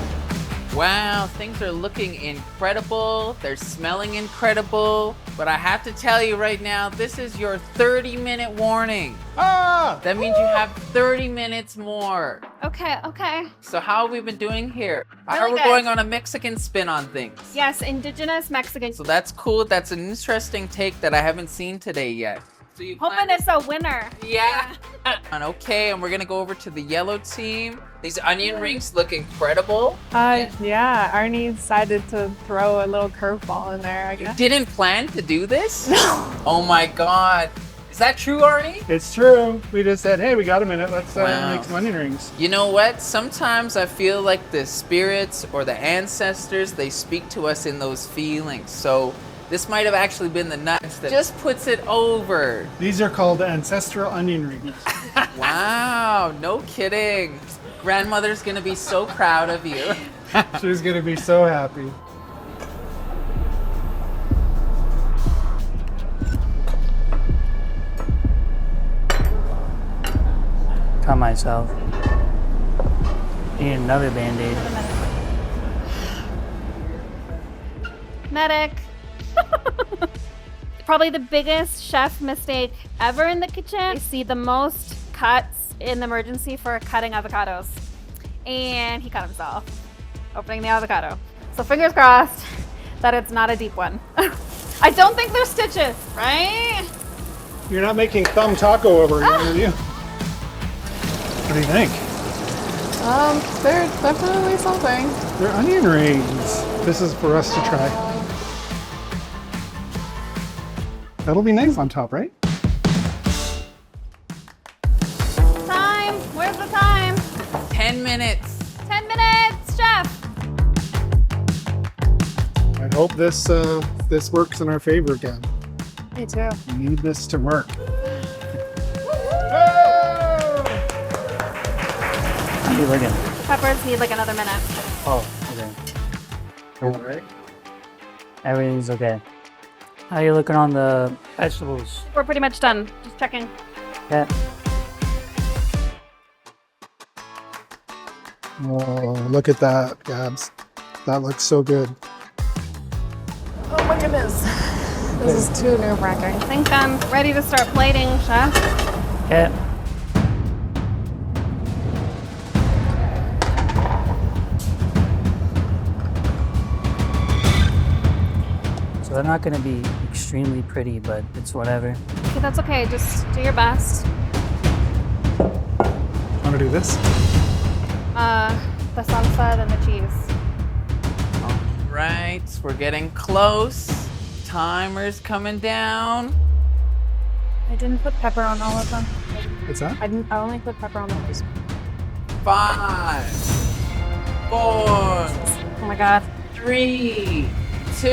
Wow, things are looking incredible. They're smelling incredible. But I have to tell you right now, this is your 30-minute warning. Ah! That means you have 30 minutes more. Okay. So how have we been doing here? I heard Really we're good. going on a Mexican spin on things. Yes, Indigenous Mexican. So that's cool. That's an interesting take that I haven't seen today yet. So you Hoping it's a winner. Yeah. And okay, and we're gonna go over to the yellow team. These onion rings look incredible. Yeah, Arne decided to throw a little curveball in there, I You guess. didn't plan to do this? No. Oh my God. Is that true, Arne? It's true. We just said, hey, we got a minute. Let's Wow. make some onion rings. You know what? Sometimes I feel like the spirits or the ancestors, they speak to us in those feelings. So this might have actually been the nuts that just puts it over. These are called ancestral onion rings. Wow, no kidding. Grandmother's gonna be so proud of you. She's gonna be so happy. Cut myself. Need another Band-Aid. Medic. Probably the biggest chef mistake ever in the kitchen. I see the most cuts in emergency for cutting avocados. And he cut himself opening the avocado. So fingers crossed that it's not a deep one. I don't think there's stitches, right? You're not making thumb taco over here, are you? What do you think? They're definitely something. They're onion rings. This is for us to try. That'll be nice on top, right? Time. Where's the time? 10 minutes. 10 minutes, chef. I hope this works in our favor again. Me too. We need this to work. How you looking? Peppers need like another minute. Oh, okay. All right. Everything's okay. How you looking on the vegetables? We're pretty much done. Just checking. Yeah. Oh, look at that, Gabs. That looks so good. Oh my goodness. This is too nerve-wracking. I think I'm ready to start plating, chef. Yeah. So they're not going to be extremely pretty, but it's whatever. Okay, that's okay. Just do your best. Want to do this? The salsa, then the cheese. Right, we're getting close. Timer's coming down. I didn't put pepper on all of them. What's that? I only put pepper on the first. 5, 4, Oh my God. 3, 2,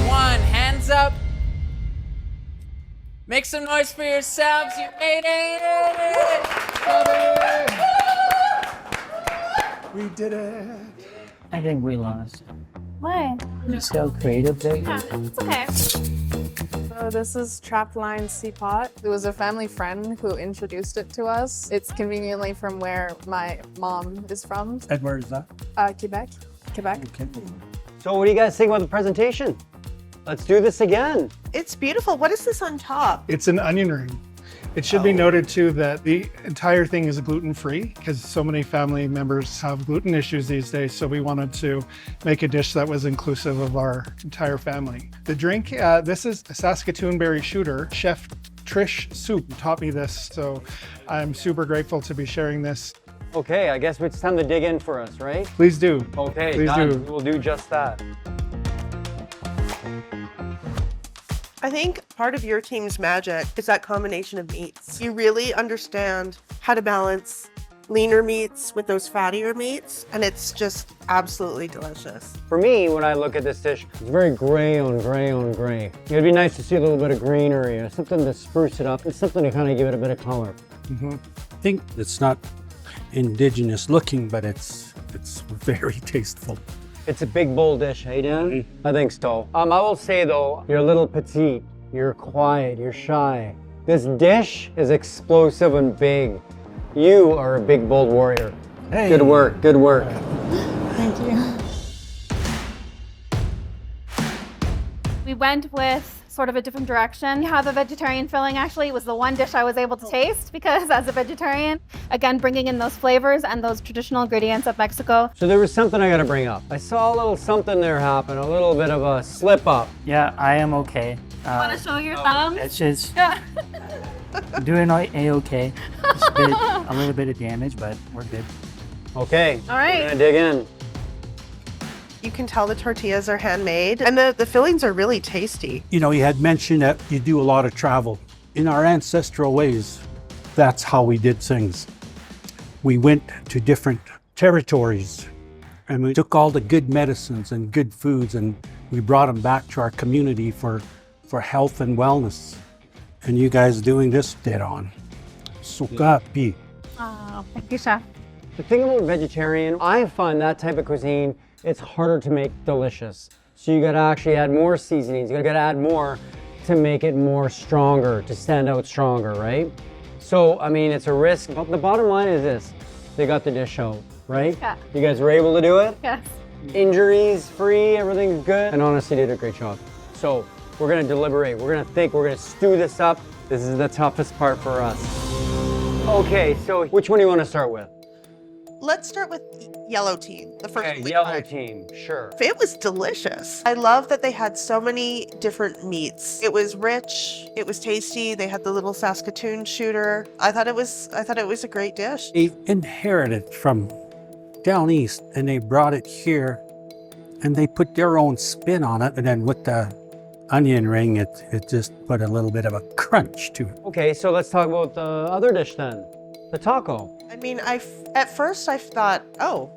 1. Hands up. Make some noise for yourselves. You made it. We did it. I think we lost. Why? See how creative they Yeah, it's okay. So this is Trapped Line Seapot. It was a family friend who introduced it to us. It's conveniently from where my mom is from. And where is that? Quebec. Okay. So what do you guys think about the presentation? Let's do this again. It's beautiful. What is this on top? It's an onion ring. It should be noted too that the entire thing is gluten-free because so many family members have gluten issues these days. So we wanted to make a dish that was inclusive of our entire family. The drink, this is a Saskatoon berry shooter. Chef Trish Soup taught me this. So I'm super grateful to be sharing this. Okay, I guess it's time to dig in for us, right? Please do. Okay, Please done. do. We'll do just that. I think part of your team's magic is that combination of meats. You really understand how to balance leaner meats with those fattier meats, and it's just absolutely delicious. For me, when I look at this dish, it's very gray on gray on gray. It'd be nice to see a little bit of greenery or something to spruce it up. It's something to kind of give it a bit of color. I think it's not indigenous looking, but it's very tasteful. It's a big, bold dish, hey, Dan? I think so. I will say, though, you're a little petite, you're quiet, you're shy. This dish is explosive and big. You are a big, bold warrior. Hey. Good work, good work. Thank you. We went with sort of a different direction. We have a vegetarian filling. Actually, it was the one dish I was able to taste because as a vegetarian, again, bringing in those flavors and those traditional ingredients of Mexico. So there was something I gotta bring up. I saw a little something there happen, a little bit of a slip up. Yeah, I am okay. Want to show your thumbs? It's just doing A-okay. A little bit of damage, but we're good. Okay, All right. we're gonna dig in. You can tell the tortillas are handmade, and the fillings are really tasty. You know, you had mentioned that you do a lot of travel. In our ancestral ways, that's how we did things. We went to different territories and we took all the good medicines and good foods and we brought them back to our community for health and wellness. And you guys doing this dead on. Sukapi. Oh, thank you, Chef. The thing about vegetarian, I find that type of cuisine, it's harder to make delicious. So you gotta actually add more seasonings, you gotta add more to make it more stronger, to stand out stronger, right? So, I mean, it's a risk, but the bottom line is this, they got the dish out, right? Yeah. You guys were able to do it? Yes. Injuries free, everything's good, and honestly did a great job. So, we're gonna deliberate, we're gonna think, we're gonna stew this up. This is the toughest part for us. Okay, so which one do you wanna start with? Let's start with yellow team, the first Okay, yellow team, sure. It was delicious. I love that they had so many different meats. It was rich, it was tasty. They had the little Saskatoon shooter. I thought it was a great dish. They inherited from down east and they brought it here and they put their own spin on it, and then with the onion ring, it just put a little bit of a crunch to it. Okay, so let's talk about the other dish then, the taco. I mean, at first I thought, oh,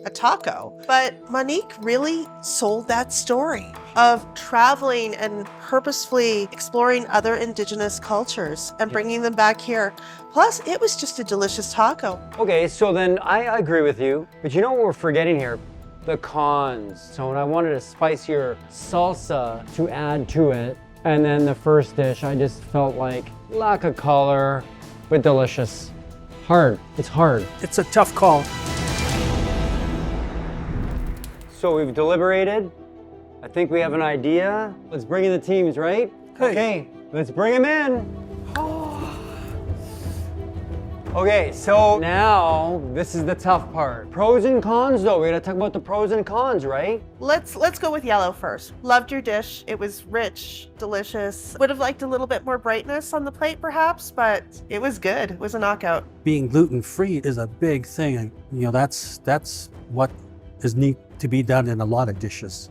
a taco. But Monique really sold that story of traveling and purposefully exploring other Indigenous cultures and bringing them back here. Plus, it was just a delicious taco. Okay, so then I agree with you, but you know what we're forgetting here? The cons. So when I wanted a spicier salsa to add to it, and then the first dish, I just felt like lack of color, but delicious. Hard, it's hard. It's a tough call. So we've deliberated. I think we have an idea. Let's bring in the teams, right? Hey. Okay, let's bring them in. Okay, so now this is the tough part. Pros and cons though, we gotta talk about the pros and cons, right? Let's go with yellow first. Loved your dish. It was rich, delicious. Would have liked a little bit more brightness on the plate perhaps, but it was good. It was a knockout. Being gluten-free is a big thing. And, you know, that's what is need to be done in a lot of dishes.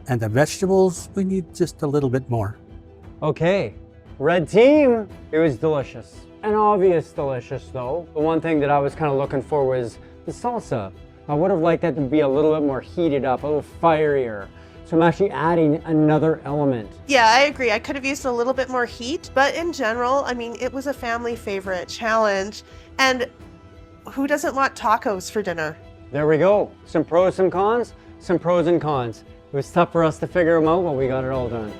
And the vegetables, we need just a little bit more. Okay, red team, it was delicious. An obvious delicious though. The one thing that I was kind of looking for was the salsa. I would have liked that to be a little bit more heated up, a little fierier. So I'm actually adding another element. Yeah, I agree. I could have used a little bit more heat, but in general, I mean, it was a family favorite challenge. And who doesn't want tacos for dinner? There we go. Some pros, some cons, some pros and cons. It was tough for us to figure them out, but we got it all done.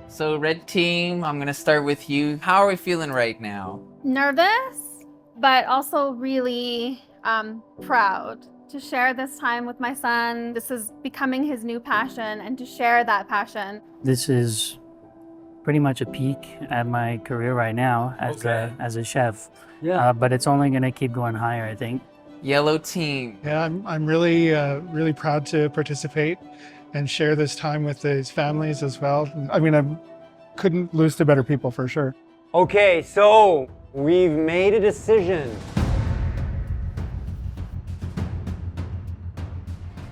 So red team, I'm gonna start with you. How are we feeling right now? Nervous, but also really proud to share this time with my son. This is becoming his new passion, and to share that passion. This is pretty much a peak at my career right now as a chef. Yeah. But it's only gonna keep going higher, I think. Yellow team. Yeah, I'm really proud to participate and share this time with these families as well. I mean, I couldn't lose to better people for sure. Okay, so we've made a decision.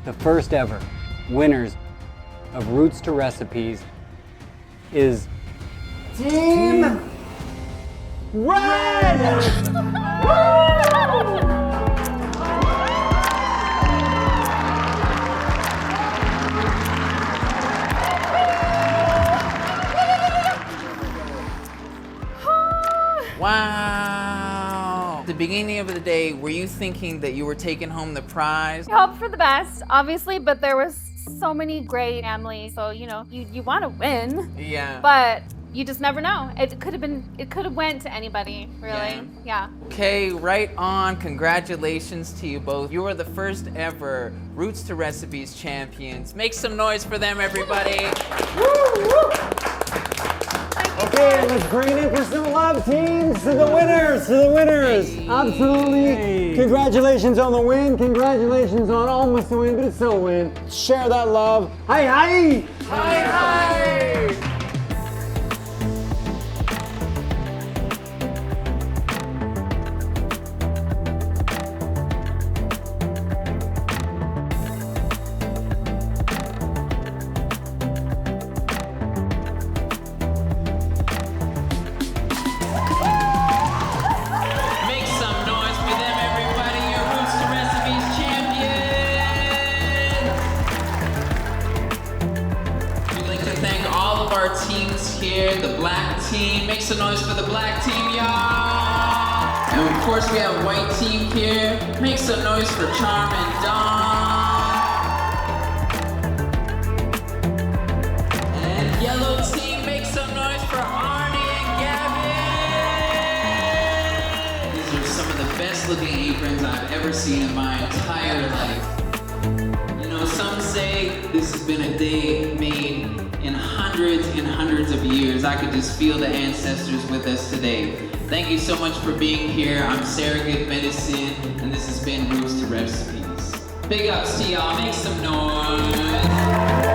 The first ever winners of Roots to Recipes is Team Red! Wow. At the beginning of the day, were you thinking that you were taking home the prize? I hope for the best, obviously, but there was so many great families, so you know, you want to win. Yeah. But you just never know. It could have went to anybody, really. Yeah. Okay, right on. Congratulations to you both. You are the first ever Roots to Recipes champions. Make some noise for them, everybody. Okay, let's bring in for some love, teams, to the winners, Hey. Absolutely. Hey. Congratulations on the win. Congratulations on almost a win, but it's still a win. Share that love. Hi, hi. Hi, hi. team. Make some noise for the black team, y'all. And of course we have white team here. Make some noise for Charm and Dawn. And yellow team, make some noise for Arne and Gabbie. These are some of the best looking aprons I've ever seen in my entire life. You know, some say this has been a day made in hundreds and hundreds of years. I could just feel the ancestors with us today. Thank you so much for being here. I'm Sarah Good Medicine, and this has been Roots to Recipes. Big ups to y'all, make some noise.